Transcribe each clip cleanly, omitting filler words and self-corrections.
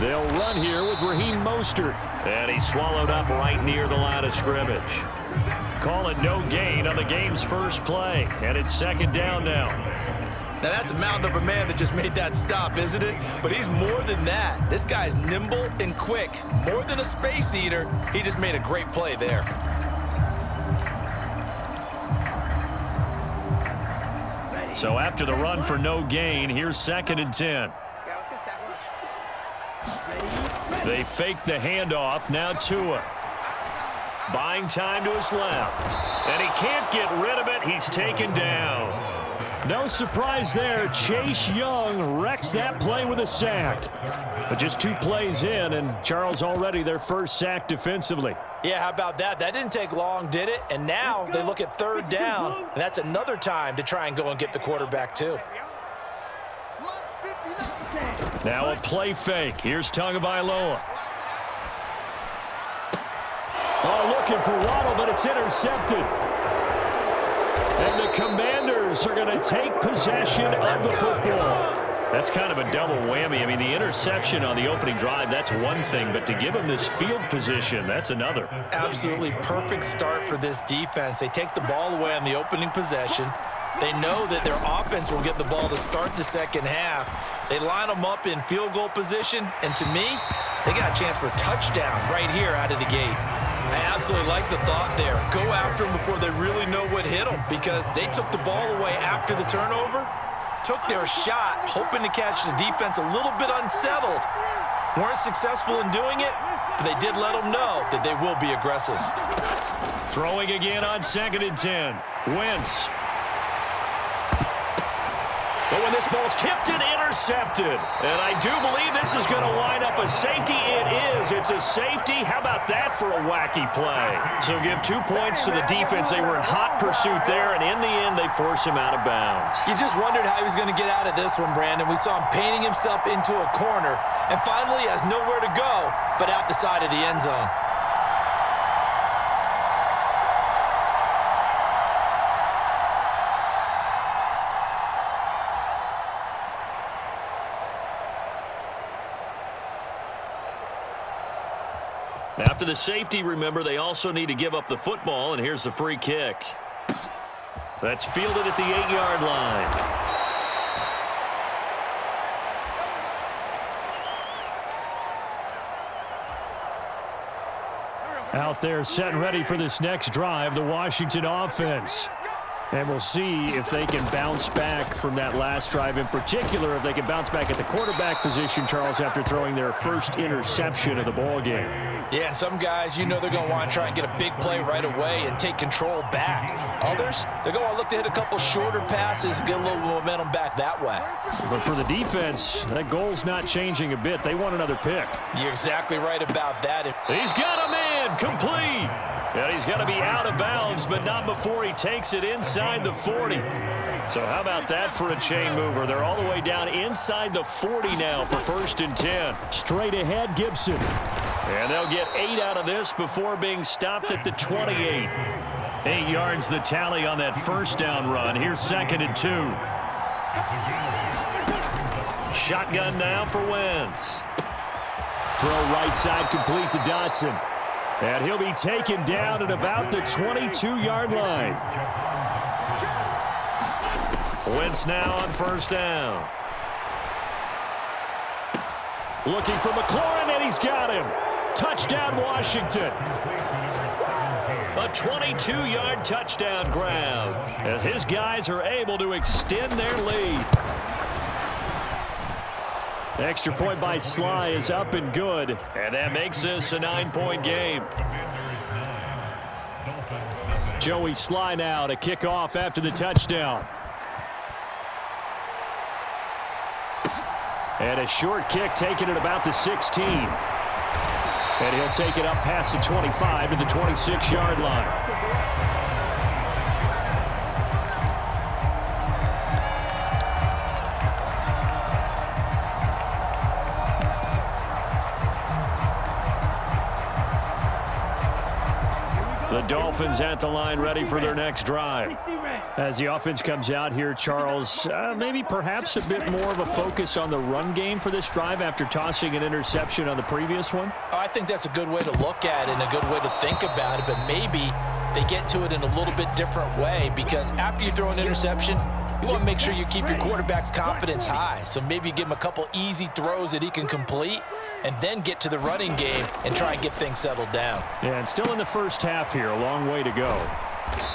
They'll run here with Raheem Mostert. And he's swallowed up right near the line of scrimmage. Call it no gain on the game's first play. And it's second down now. Now that's a mountain of a man that just made that stop, isn't it? But he's more than that. This guy's nimble and quick. More than a space eater, he just made a great play there. So after the run for no gain, here's second and 10. They fake the handoff. Now Tua. Buying time to his left. And he can't get rid of it. He's taken down. No surprise there. Chase Young wrecks that play with a sack. But just 2 plays in, and Charles already their first sack defensively. Yeah, how about that? That didn't take long, did it? And now they look at third down, and that's another time to try and go and get the quarterback too. Now a play fake. Here's Tagovailoa. Oh, looking for Waddle, but it's intercepted. And the Commanders are going to take possession of the football. That's kind of a double whammy. I mean, the interception on the opening drive, that's one thing, but to give them this field position, that's another. Absolutely perfect start for this defense. They take the ball away on the opening possession. They know that their offense will get the ball to start the second half. They line them up in field goal position, and to me, they got a chance for a touchdown right here out of the gate. I absolutely like the thought there. Go after them before they really know what hit them, because they took the ball away after the turnover, took their shot, hoping to catch the defense a little bit unsettled. Weren't successful in doing it, but they did let them know that they will be aggressive. Throwing again on second and 10. Wentz. But when this ball's tipped and intercepted, and I do believe this is going to line up a safety. It is. It's a safety. How about that for a wacky play? So give 2 points to the defense. They were in hot pursuit there, and in the end, they force him out of bounds. You just wondered how he was going to get out of this one, Brandon. We saw him painting himself into a corner, and finally has nowhere to go but out the side of the end zone. After the safety, remember, they also need to give up the football, and here's the free kick. That's fielded at the 8-yard line. Out there set and ready for this next drive, the Washington offense. And we'll see if they can bounce back from that last drive, in particular if they can bounce back at the quarterback position, Charles, after throwing their first interception of the ball game. Yeah, and some guys, you know they're going to want to try and get a big play right away and take control back. Others, they're going to look to hit a couple shorter passes, get a little momentum back that way. But for the defense, that goal's not changing a bit. They want another pick. You're exactly right about that. He's got a man, complete. And he's going to be out of bounds, but not before he takes it inside the 40. So how about that for a chain mover? They're all the way down inside the 40 now for first and 10. Straight ahead, Gibson. And they'll get 8 out of this before being stopped at the 28. 8 yards the tally on that first down run. Here's second and 2. Shotgun now for Wentz. Throw right side complete to Dotson. And he'll be taken down at about the 22-yard line. Wentz now on first down. Looking for McLaurin, and he's got him. Touchdown, Washington. A 22-yard touchdown grab as his guys are able to extend their lead. The extra point by Sly is up and good, and that makes this a 9-point game. Joey Sly now to kick off after the touchdown. And a short kick taken at about the 16. And he'll take it up past the 25 to the 26-yard line. The Dolphins at the line, ready for their next drive. As the offense comes out here, Charles, maybe perhaps a bit more of a focus on the run game for this drive after tossing an interception on the previous one? Oh, I think that's a good way to look at it and a good way to think about it, but maybe they get to it in a little bit different way, because after you throw an interception, you want to make sure you keep your quarterback's confidence high. So maybe give him a couple easy throws that he can complete and then get to the running game and try and get things settled down. Yeah, and still in the first half here, a long way to go.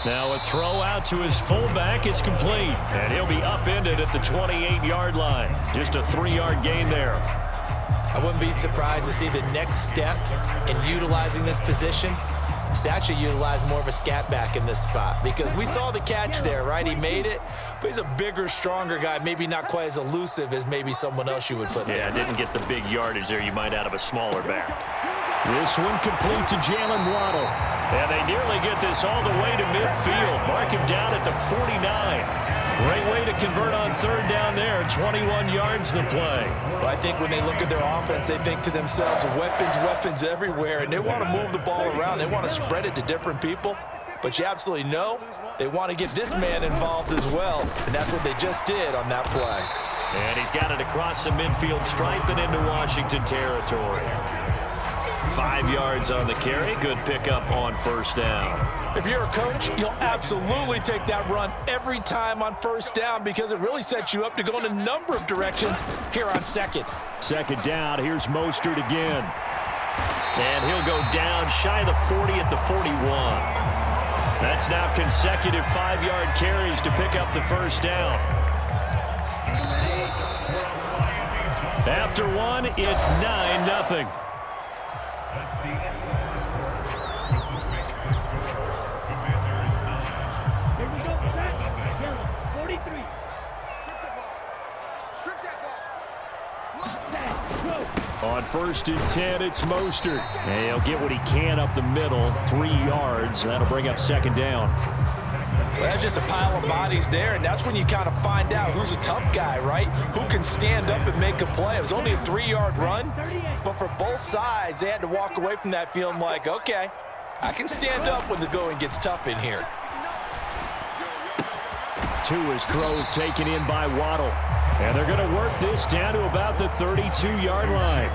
Now a throw out to his fullback is complete, and he'll be upended at the 28-yard line. Just a 3-yard gain there. I wouldn't be surprised to see the next step in utilizing this position is to actually utilize more of a scat back in this spot, because we saw the catch there, right? He made it, but he's a bigger, stronger guy, maybe not quite as elusive as maybe someone else you would put there. Yeah, didn't get the big yardage there you might out of a smaller back. This one complete to Jalen Waddle. And they nearly get this all the way to midfield. Mark him down at the 49. Great way to convert on third down there. 21 yards to play. Well, I think when they look at their offense, they think to themselves, weapons everywhere, and they want to move the ball around. They want to spread it to different people. But you absolutely know they want to get this man involved as well, and that's what they just did on that play. And he's got it across the midfield stripe and into Washington territory. 5 yards on the carry. Good pickup on first down. If you're a coach, you'll absolutely take that run every time on first down, because it really sets you up to go in a number of directions here on second. Second down, here's Mostert again. And he'll go down shy of the 40 at the 41. That's now consecutive 5-yard carries to pick up the first down. After one, it's 9-0. On 1st and 10, it's Mostert. And he'll get what he can up the middle, 3 yards. That'll bring up second down. Well, that's just a pile of bodies there, and that's when you kind of find out who's a tough guy, right? Who can stand up and make a play. It was only a 3-yard run, but for both sides, they had to walk away from that feeling like, okay, I can stand up when the going gets tough in here. Two his throws taken in by Waddle. And they're going to work this down to about the 32-yard line.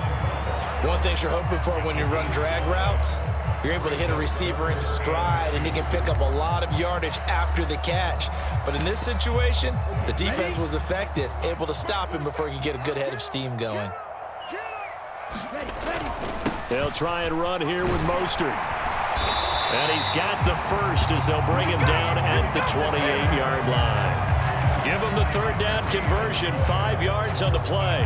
One thing you're hoping for when you run drag routes, you're able to hit a receiver in stride, and he can pick up a lot of yardage after the catch. But in this situation, the defense was effective, able to stop him before he could get a good head of steam going. They'll try and run here with Mostert. And he's got the first as they'll bring him down at the 28-yard line. Give him the third down conversion, 5 yards on the play.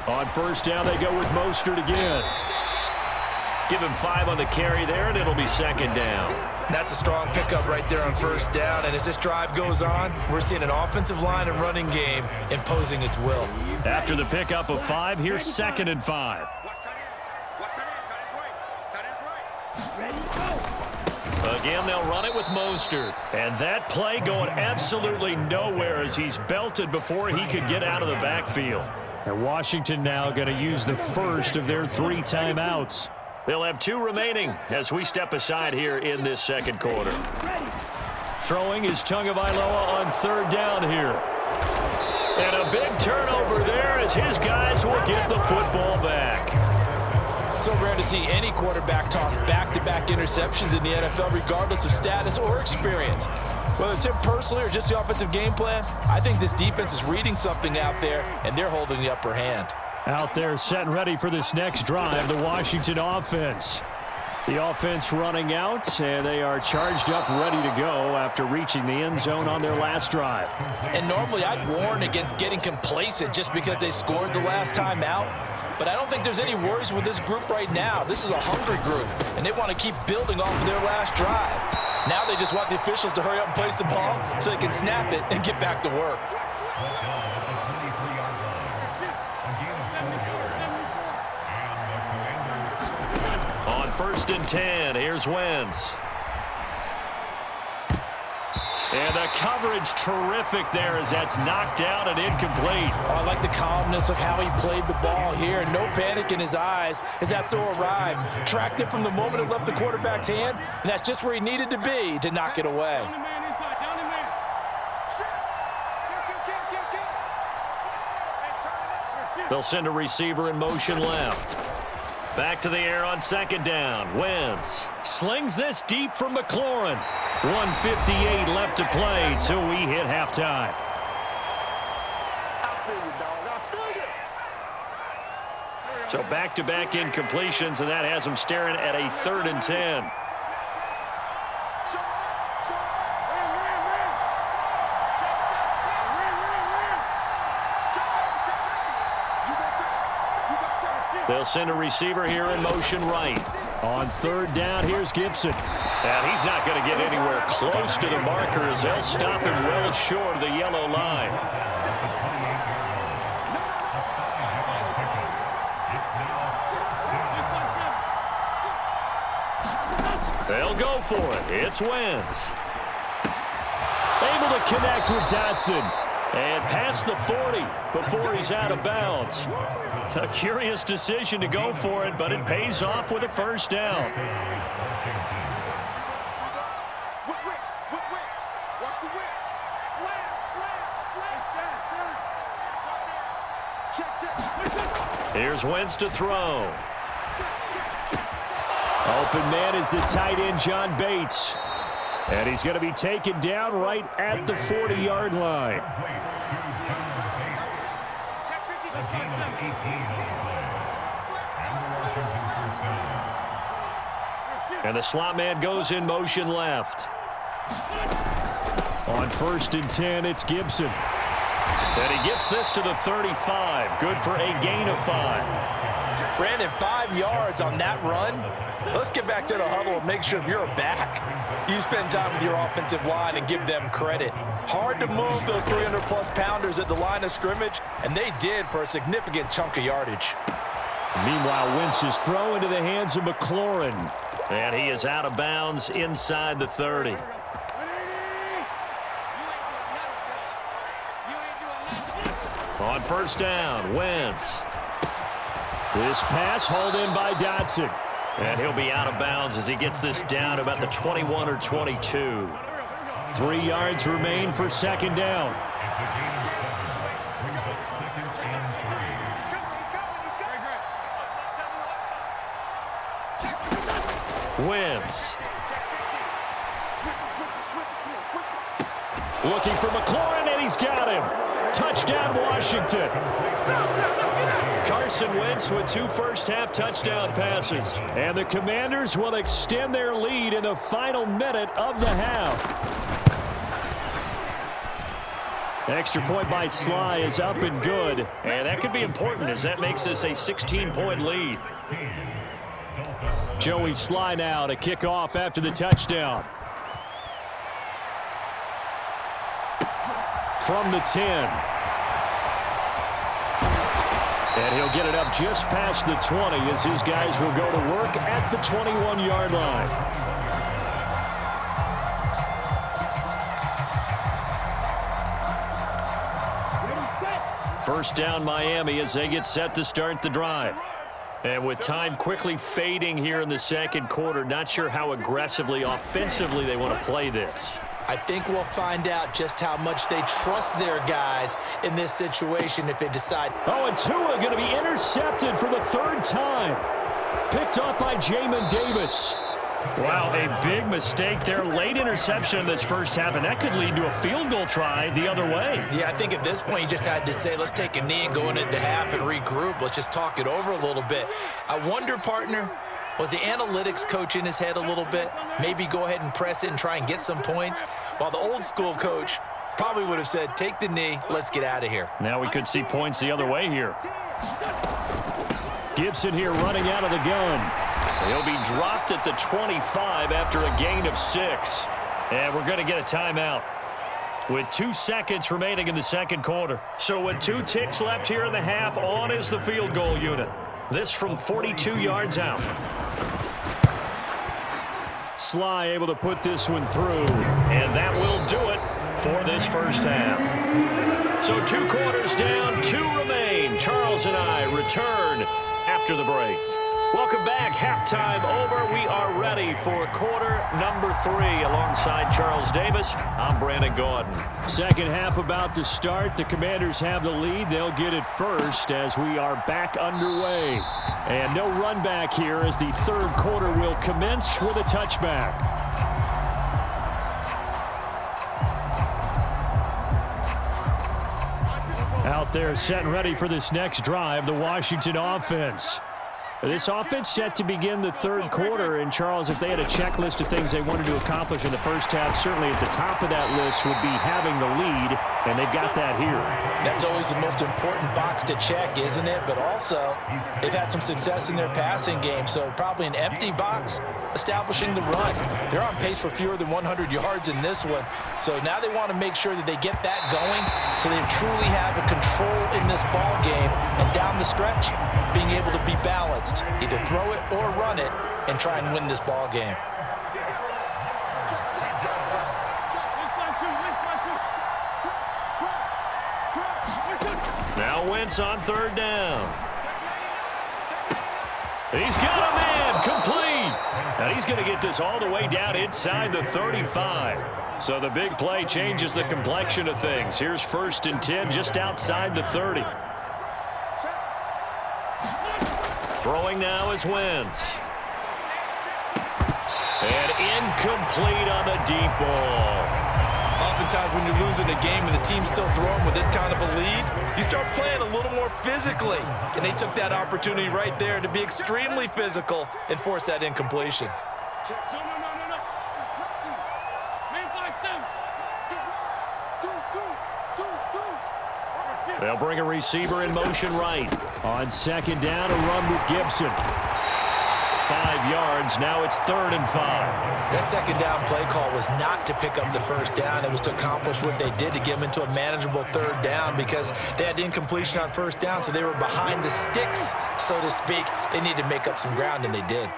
On first down, they go with Mostert again. Give him 5 on the carry there, and it'll be second down. That's a strong pickup right there on first down, and as this drive goes on, we're seeing an offensive line and running game imposing its will. After the pickup of 5, here's 2nd and 5. Again, they'll run it with Mostert. And that play going absolutely nowhere as he's belted before he could get out of the backfield. And Washington now going to use the first of their 3 timeouts. They'll have 2 remaining as we step aside here in this second quarter. Throwing is Tagovailoa on third down here. And a big turnover there as his guys will get the football back. So rare to see any quarterback toss back-to-back interceptions in the NFL, regardless of status or experience. Whether it's him personally or just the offensive game plan, I think this defense is reading something out there, and they're holding the upper hand. Out there set and ready for this next drive, the Washington offense. The offense running out, and they are charged up, ready to go after reaching the end zone on their last drive. And normally I'd warn against getting complacent just because they scored the last time out. But I don't think there's any worries with this group right now. This is a hungry group, and they want to keep building off of their last drive. Now they just want the officials to hurry up and place the ball so they can snap it and get back to work. On 1st and 10, here's Wentz. And the coverage terrific there as that's knocked down and incomplete. Oh, I like the calmness of how he played the ball here. No panic in his eyes as that throw arrived. Tracked it from the moment it left the quarterback's hand, and that's just where he needed to be to knock it away. They'll send a receiver in motion left. Back to the air on second down. Wentz slings this deep from McLaurin. 1:58 left to play till we hit halftime. So back-to-back incompletions, and that has them staring at a 3rd and 10. They'll send a receiver here in motion right. On 3rd down, here's Gibson. And he's not going to get anywhere close to the marker as they'll stop him well short of the yellow line. They'll go for it. It's Wentz. Able to connect with Dotson. And past the 40 before he's out of bounds. A curious decision to go for it, but it pays off with a 1st down. Here's Wentz to throw. Open man is the tight end, John Bates. And he's going to be taken down right at the 40-yard line. And the slot man goes in motion left. On 1st and 10, it's Gibson. And he gets this to the 35. Good for a gain of 5. Brandon, 5 yards on that run. Let's get back to the huddle and make sure if you're a back, you spend time with your offensive line and give them credit. Hard to move those 300-plus pounders at the line of scrimmage, and they did for a significant chunk of yardage. Meanwhile, Wentz's throw into the hands of McLaurin. And he is out of bounds inside the 30. On 1st down, Wentz. This pass hauled in by Dotson. And he'll be out of bounds as he gets this down about the 21 or 22. 3 yards remain for 2nd down. Wentz. Looking for McLaurin, and he's got him. Touchdown, Washington. Carson Wentz with 2 first-half touchdown passes. And the Commanders will extend their lead in the final minute of the half. Extra point by Sly is up and good. And that could be important as that makes this a 16-point lead. Joey Sly now to kick off after the touchdown. From the 10. And he'll get it up just past the 20 as his guys will go to work at the 21-yard line. First down Miami as they get set to start the drive. And with time quickly fading here in the 2nd quarter, not sure how aggressively, offensively they want to play this. I think we'll find out just how much they trust their guys in this situation if they decide. Oh, and Tua going to be intercepted for the 3rd time. Picked off by Jamin Davis. Wow, a big mistake there. Late interception in this first half, and that could lead to a field goal try the other way. Yeah, I think at this point you just had to say, let's take a knee and go into the half and regroup. Let's just talk it over a little bit. I wonder, partner, was the analytics coach in his head a little bit? Maybe go ahead and press it and try and get some points? While the old school coach probably would have said, take the knee, let's get out of here. Now we could see points the other way here. Gibson here running out of the gun. He'll be dropped at the 25 after a gain of 6. And we're going to get a timeout with 2 seconds remaining in the 2nd quarter. So with 2 ticks left here in the half, on is the field goal unit. This from 42 yards out. Sly able to put this one through. And that will do it for this first half. So 2 quarters down, 2 remain. Charles and I return after the break. Welcome back. Halftime over. We are ready for quarter number 3. Alongside Charles Davis, I'm Brandon Gordon. Second half about to start. The Commanders have the lead. They'll get it first as we are back underway. And no run back here as the third quarter will commence with a touchback. Out there set and ready for this next drive, the Washington offense. This offense set to begin the third quarter, and Charles, if they had a checklist of things they wanted to accomplish in the first half, certainly at the top of that list would be having the lead, and they've got that here. That's always the most important box to check, isn't it? But also, they've had some success in their passing game, so probably an empty box establishing the run. They're on pace for fewer than 100 yards in this one, so now they want to make sure that they get that going so they truly have a control in this ball game, and down the stretch, being able to be balanced. Either throw it or run it and try and win this ball game. Now Wentz on third down. He's got a man complete. And he's going to get this all the way down inside the 35. So the big play changes the complexion of things. Here's 1st and 10 just outside the 30. Throwing now is Wentz. And incomplete on the deep ball. Oftentimes when you're losing a game and the team's still throwing with this kind of a lead, you start playing a little more physically. And they took that opportunity right there to be extremely physical and force that incompletion. They'll bring a receiver in motion right. On second down, a run with Gibson. 5 yards. Now it's 3rd and 5. That second down play call was not to pick up the first down. It was to accomplish what they did to get them into a manageable 3rd down because they had incompletion on 1st down, so they were behind the sticks, so to speak. They needed to make up some ground, and they did.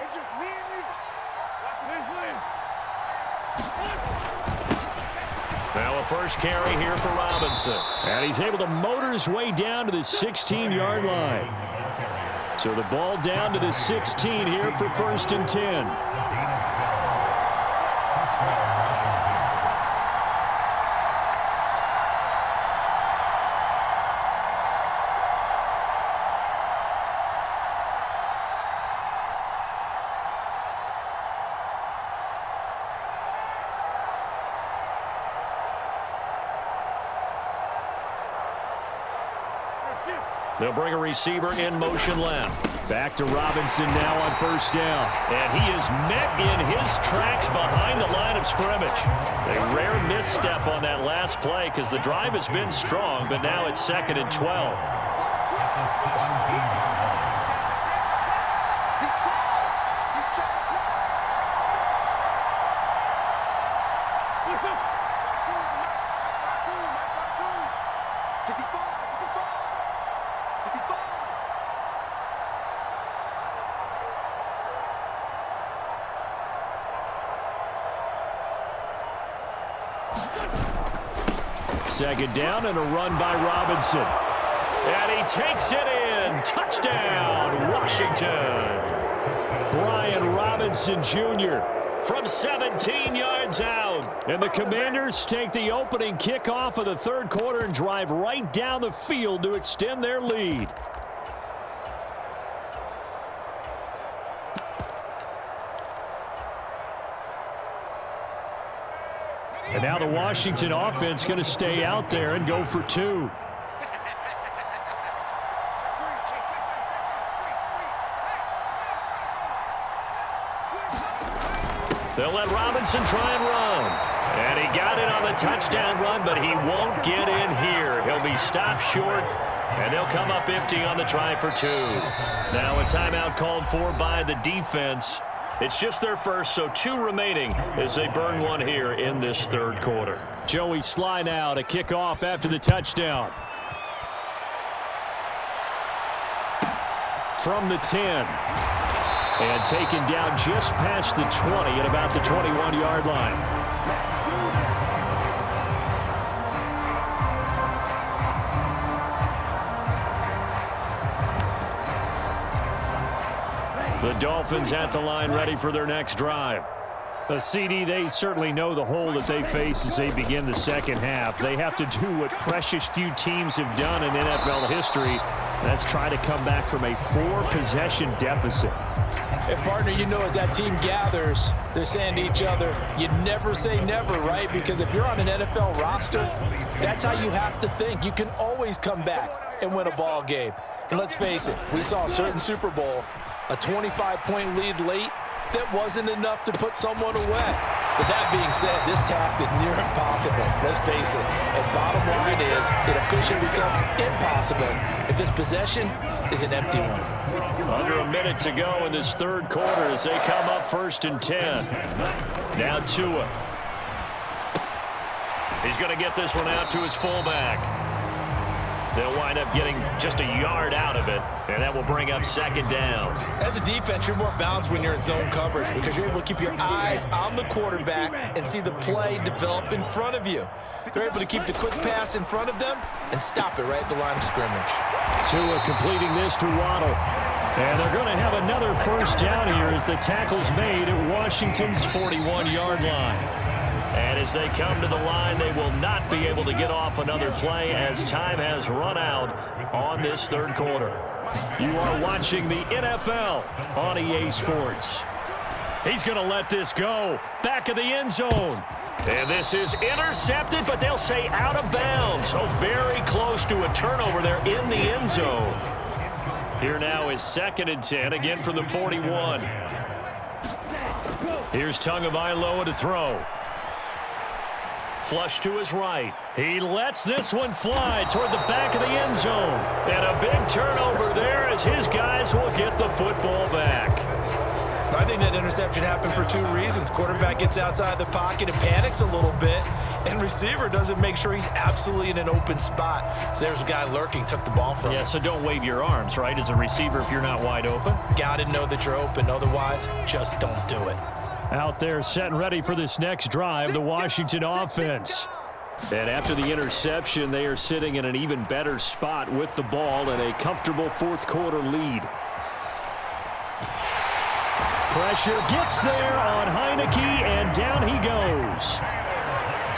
Now a first carry here for Robinson. And he's able to motor his way down to the 16-yard line. So the ball down to the 16 here for 1st and 10. They'll bring a receiver in motion left. Back to Robinson now on 1st down. And he is met in his tracks behind the line of scrimmage. A rare misstep on that last play because the drive has been strong, but now it's 2nd and 12. Second down and a run by Robinson. And he takes it in. Touchdown, Washington. Brian Robinson Jr. from 17 yards out. And the Commanders take the opening kickoff of the third quarter and drive right down the field to extend their lead. And now the Washington offense going to stay out there and go for 2. They'll let Robinson try and run. And he got it on the touchdown run, but he won't get in here. He'll be stopped short, and they'll come up empty on the try for 2. Now a timeout called for by the defense. It's just their first, so 2 remaining as they burn one here in this third quarter. Joey Sly now to kick off after the touchdown. From the 10. And taken down just past the 20 at about the 21-yard line. The Dolphins at the line ready for their next drive. The CD, they certainly know the hole that they face as they begin the second half. They have to do what precious few teams have done in NFL history. That's try to come back from a 4-possession deficit. And partner, you know, as that team gathers, they're saying to each other, you never say never, right? Because if you're on an NFL roster, that's how you have to think. You can always come back and win a ball game. And let's face it, we saw a certain Super Bowl, a 25-point lead late, that wasn't enough to put someone away. But that being said, this task is near impossible. Let's face it. And bottom line is, it officially becomes impossible if this possession is an empty one. Under a minute to go in this third quarter as they come up 1st and 10. Now Tua. He's going to get this one out to his fullback. They'll wind up getting just a yard out of it, and that will bring up 2nd down. As a defense, you're more balanced when you're in zone coverage because you're able to keep your eyes on the quarterback and see the play develop in front of you. They're able to keep the quick pass in front of them and stop it right at the line of scrimmage. Tua completing this to Waddle. And they're going to have another 1st down here as the tackle's made at Washington's 41-yard line. And as they come to the line, they will not be able to get off another play as time has run out on this third quarter. You are watching the NFL on EA Sports. He's going to let this go. Back of the end zone. And this is intercepted, but they'll say out of bounds. So very close to a turnover there in the end zone. Here now is 2nd and 10, again from the 41. Here's Tagovailoa to throw. Flush to his right. He lets this one fly toward the back of the end zone. And a big turnover there as his guys will get the football back. I think that interception happened for 2 reasons. Quarterback gets outside the pocket and panics a little bit, and receiver doesn't make sure he's absolutely in an open spot. So there's a guy lurking, took the ball from him. Yeah, so don't wave your arms, right, as a receiver if you're not wide open. Got to know that you're open. Otherwise, just don't do it. Out there set and ready for this next drive, the Washington offense. And after the interception, they are sitting in an even better spot with the ball and a comfortable 4th quarter lead. Pressure gets there on Heineke, and down he goes.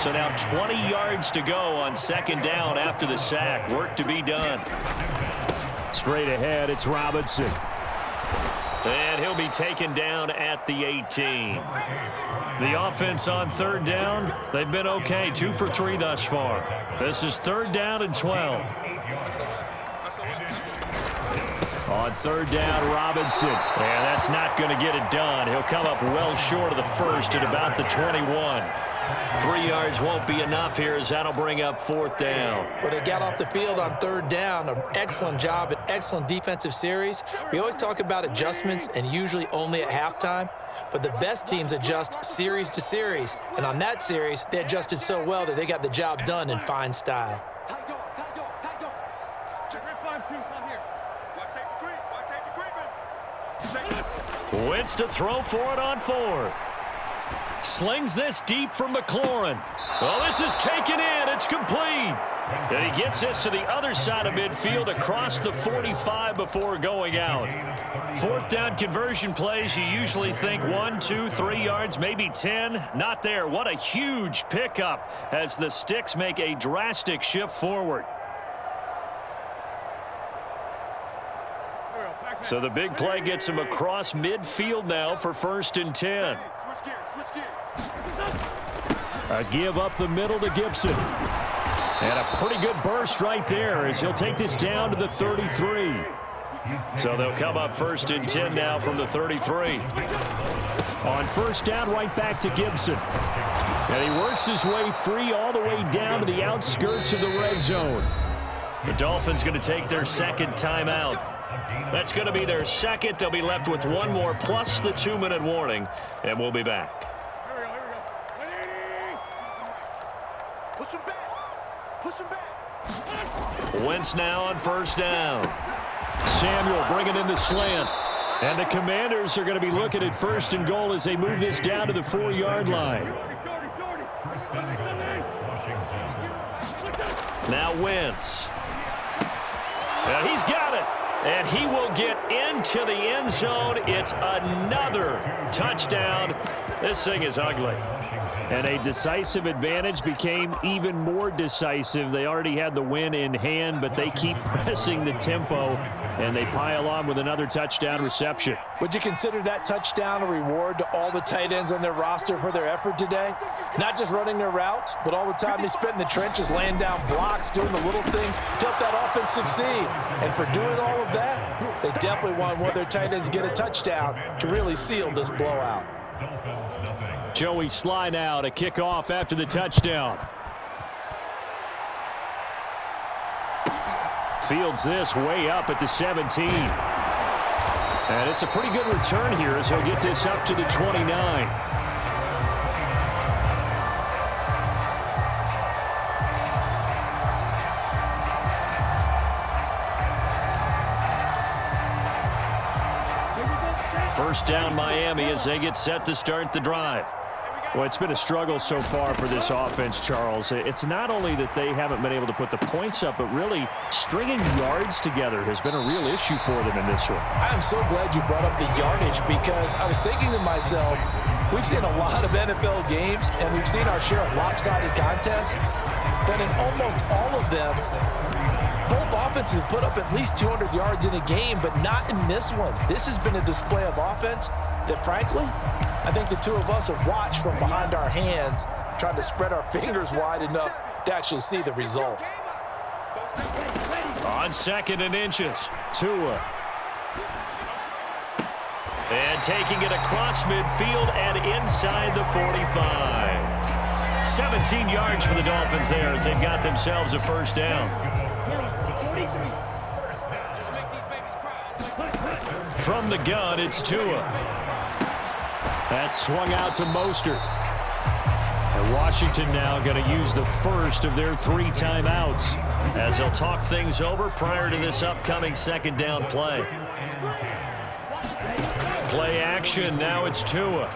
So now 20 yards to go on 2nd down after the sack. Work to be done. Straight ahead, it's Robinson. And he'll be taken down at the 18. The offense on 3rd down, they've been okay. 2 for 3 thus far. This is 3rd down and 12. On 3rd down, Robinson. And that's not going to get it done. He'll come up well short of the first at about the 21. 3 yards won't be enough here as that'll bring up 4th down. Well, they got off the field on 3rd down. An excellent job, an excellent defensive series. We always talk about adjustments and usually only at halftime. But the best teams adjust series to series. And on that series, they adjusted so well that they got the job done in fine style. Wentz to throw for it on 4th. Slings this deep from McLaurin. Well, this is taken in. It's complete. And he gets this to the other side of midfield across the 45 before going out. 4th down conversion plays, you usually think 1, 2, 3 yards, maybe 10. Not there. What a huge pickup as the Sticks make a drastic shift forward. So the big play gets him across midfield now for 1st and 10. A give up the middle to Gibson. And a pretty good burst right there as he'll take this down to the 33. So they'll come up 1st and 10 now from the 33. On 1st down, right back to Gibson. And he works his way free all the way down to the outskirts of the red zone. The Dolphins going to take their 2nd timeout. That's going to be their 2nd. They'll be left with 1 more plus the 2-minute warning, and we'll be back. Push him back. Push him back. Wentz now on 1st down. Samuel bringing in the slant. And the Commanders are going to be looking at 1st and goal as they move this down to the 4-yard line. Now Wentz. And he's got it. And he will get into the end zone. It's another touchdown. This thing is ugly. And a decisive advantage became even more decisive. They already had the win in hand, but they keep pressing the tempo, and they pile on with another touchdown reception. Would you consider that touchdown a reward to all the tight ends on their roster for their effort today? Not just running their routes, but all the time they spent in the trenches, laying down blocks, doing the little things to help that offense succeed. And for doing all of that, they definitely want one of their tight ends to get a touchdown to really seal this blowout. Joey Sly now to kick off after the touchdown. Fields this way up at the 17. And it's a pretty good return here as he'll get this up to the 29. First down Miami as they get set to start the drive. Well, it's been a struggle so far for this offense, Charles. It's not only that they haven't been able to put the points up, but really stringing yards together has been a real issue for them in this one. I am so glad you brought up the yardage because I was thinking to myself, we've seen a lot of NFL games and we've seen our share of lopsided contests, but in almost all of them, both offenses have put up at least 200 yards in a game, but not in this one. This has been a display of offense that, frankly, I think the two of us have watched from behind our hands, trying to spread our fingers wide enough to actually see the result. On 2nd and inches, Tua. And taking it across midfield and inside the 45. 17 yards for the Dolphins there as they've got themselves a first down. From the gun, it's Tua. That's swung out to Mostert. And Washington now going to use the first of their 3 timeouts as they'll talk things over prior to this upcoming 2nd down play. Play action, now it's Tua.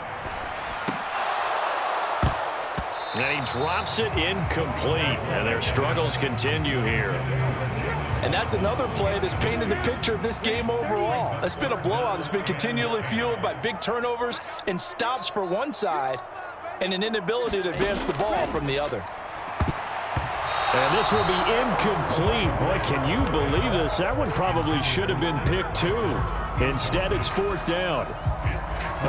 And he drops it incomplete, and their struggles continue here. And that's another play that's painted the picture of this game overall. It's been a blowout. It's been continually fueled by big turnovers and stops for one side and an inability to advance the ball from the other. And this will be incomplete. Boy, can you believe this? That one probably should have been picked too. Instead, it's 4th down.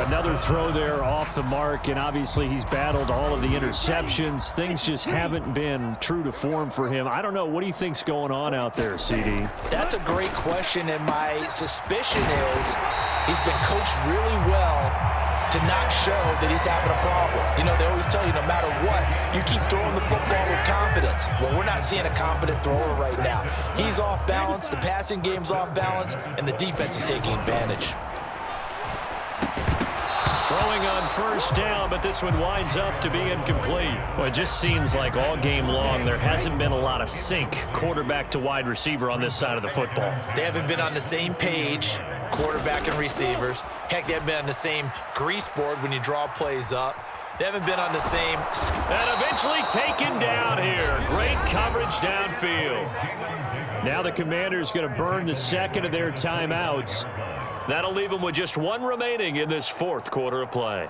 Another throw there off the mark, and obviously he's battled all of the interceptions. Things just haven't been true to form for him. I don't know. What do you think's going on out there, CD? That's a great question, and my suspicion is he's been coached really well to not show that he's having a problem. You know, they always tell you no matter what, you keep throwing the football with confidence. Well, we're not seeing a confident thrower right now. He's off balance, the passing game's off balance, and the defense is taking advantage. Throwing on first down, but this one winds up to be incomplete. Well, it just seems like all game long there hasn't been a lot of sync quarterback to wide receiver on this side of the football. They haven't been on the same page, quarterback and receivers. Heck, they haven't been on the same grease board when you draw plays up. They haven't been on the same. And eventually taken down here. Great coverage downfield. Now the Commanders going to burn the 2nd of their timeouts. That'll leave them with just 1 remaining in this 4th quarter of play.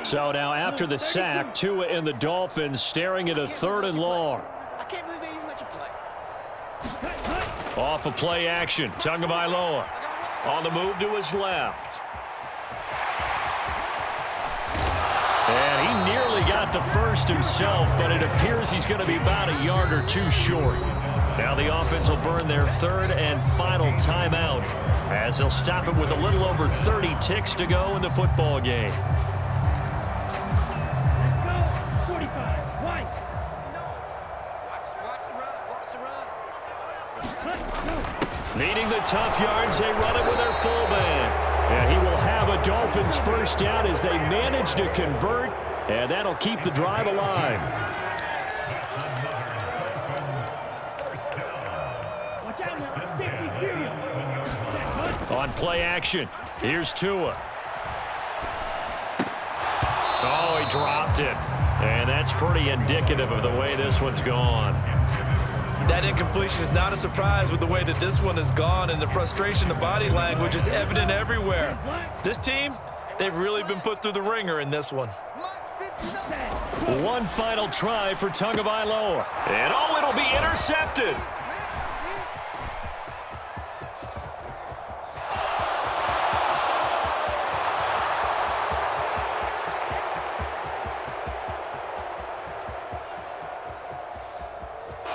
So now after the sack, Tua and the Dolphins staring at a 3rd and long. I can't believe they even let you play. Off of play action, Tagovailoa on the move to his left. And he nearly got the first himself, but it appears he's going to be about a yard or 2 short. Now the offense will burn their 3rd and final timeout as they'll stop it with a little over 30 ticks to go in the football game. Needing the tough yards, they run it with their fullback. And he will have a Dolphins first down as they manage to convert, and that'll keep the drive alive. On play action, here's Tua. Oh, he dropped it. And that's pretty indicative of the way this one's gone. That incompletion is not a surprise with the way that this one has gone, and the frustration, the body language is evident everywhere. This team, they've really been put through the ringer in this one. One final try for Tagovailoa. And oh, it'll be intercepted.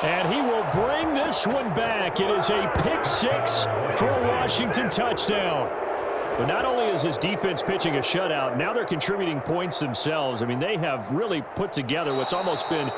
And he will bring this one back. It is a pick six for a Washington touchdown. But not only is his defense pitching a shutout, now they're contributing points themselves. I mean, they have really put together what's almost been